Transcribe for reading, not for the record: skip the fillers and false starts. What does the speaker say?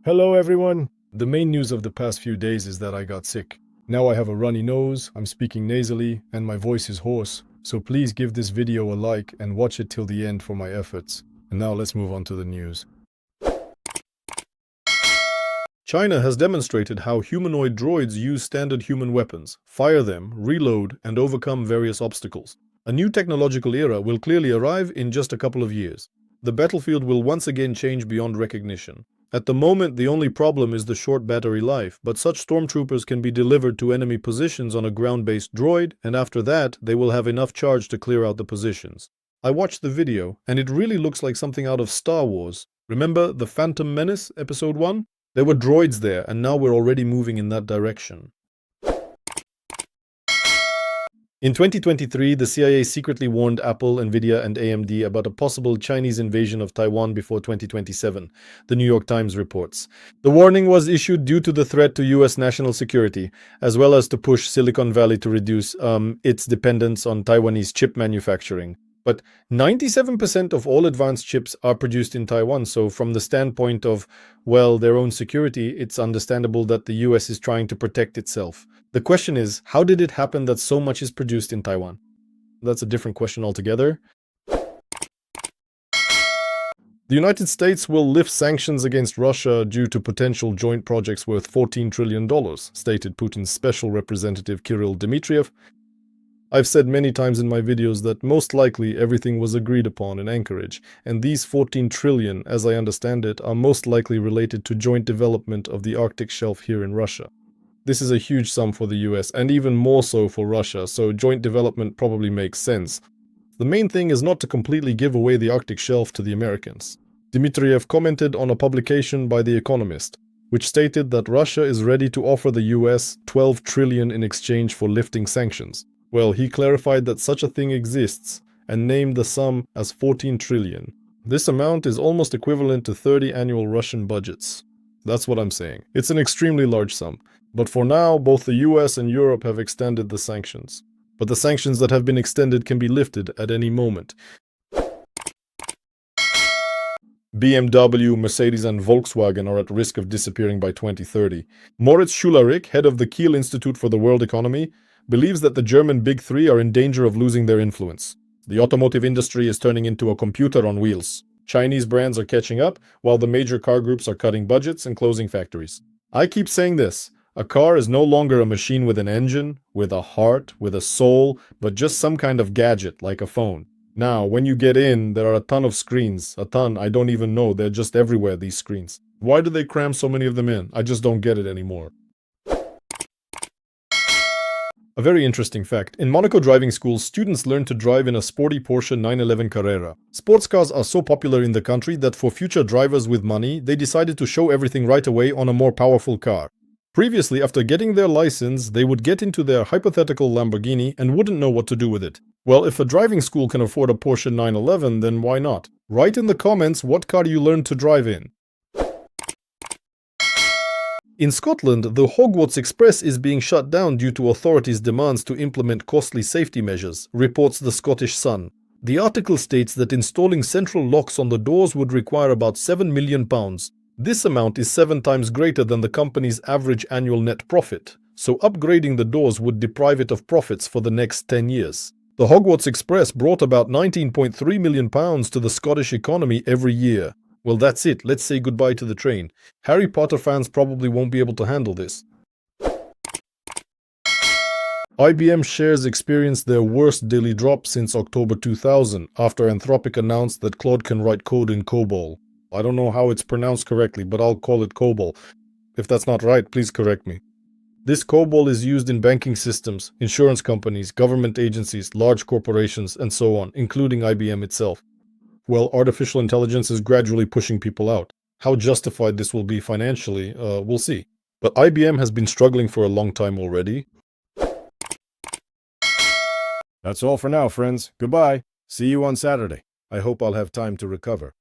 Hello everyone! The main news of the past few days is that I got sick. Now I have a runny nose, I'm speaking nasally, and my voice is hoarse. So please give this video a like and watch it till the end for my efforts. And now let's move on to the news. China has demonstrated how humanoid droids use standard human weapons, fire them, reload, and overcome various obstacles. A new technological era will clearly arrive in just a couple of years. The battlefield will once again change beyond recognition. At the moment, the only problem is the short battery life, but such stormtroopers can be delivered to enemy positions on a ground-based droid, and after that, they will have enough charge to clear out the positions. I watched the video, and it really looks like something out of Star Wars. Remember The Phantom Menace, Episode 1? There were droids there, and now we're already moving in that direction. In 2023, the CIA secretly warned Apple, Nvidia, and AMD about a possible Chinese invasion of Taiwan before 2027, the New York Times reports. The warning was issued due to the threat to US national security, as well as to push Silicon Valley to reduce its dependence on Taiwanese chip manufacturing. But 97% of all advanced chips are produced in Taiwan, so from the standpoint of, well, their own security, it's understandable that the US is trying to protect itself. The question is, how did it happen that so much is produced in Taiwan? That's a different question altogether. The United States will lift sanctions against Russia due to potential joint projects worth $14 trillion, stated Putin's special representative Kirill Dmitriev. I've said many times in my videos that most likely everything was agreed upon in Anchorage, and these 14 trillion, as I understand it, are most likely related to joint development of the Arctic shelf here in Russia. This is a huge sum for the US, and even more so for Russia, so joint development probably makes sense. The main thing is not to completely give away the Arctic shelf to the Americans. Dmitriev commented on a publication by The Economist, which stated that Russia is ready to offer the US 12 trillion in exchange for lifting sanctions. Well, he clarified that such a thing exists, and named the sum as 14 trillion. This amount is almost equivalent to 30 annual Russian budgets. That's what I'm saying. It's an extremely large sum. But for now, both the US and Europe have extended the sanctions. But the sanctions that have been extended can be lifted at any moment. BMW, Mercedes, and Volkswagen are at risk of disappearing by 2030. Moritz Schularik, head of the Kiel Institute for the World Economy, believes that the German Big Three are in danger of losing their influence. The automotive industry is turning into a computer on wheels. Chinese brands are catching up, while the major car groups are cutting budgets and closing factories. I keep saying this. A car is no longer a machine with an engine, with a heart, with a soul, but just some kind of gadget like a phone. Now, when you get in, there are a ton of screens. A ton, I don't even know, they're just everywhere, these screens. Why do they cram so many of them in? I just don't get it anymore. A very interesting fact. In Monaco driving schools, students learn to drive in a sporty Porsche 911 Carrera. Sports cars are so popular in the country that for future drivers with money, they decided to show everything right away on a more powerful car. Previously, after getting their license, they would get into their hypothetical Lamborghini and wouldn't know what to do with it. Well, if a driving school can afford a Porsche 911, then why not? Write in the comments what car you learned to drive in. In Scotland, the Hogwarts Express is being shut down due to authorities' demands to implement costly safety measures, reports the Scottish Sun. The article states that installing central locks on the doors would require about £7 million. This amount is 7 times greater than the company's average annual net profit, so upgrading the doors would deprive it of profits for the next 10 years. The Hogwarts Express brought about £19.3 million to the Scottish economy every year. Well, that's it. Let's say goodbye to the train. Harry Potter fans probably won't be able to handle this. IBM shares experienced their worst daily drop since October 2000, after Anthropic announced that Claude can write code in COBOL. I don't know how it's pronounced correctly, but I'll call it COBOL. If that's not right, please correct me. This COBOL is used in banking systems, insurance companies, government agencies, large corporations, and so on, including IBM itself. Well, artificial intelligence is gradually pushing people out. How justified this will be financially, we'll see. But IBM has been struggling for a long time already. That's all for now, friends. Goodbye. See you on Saturday. I hope I'll have time to recover.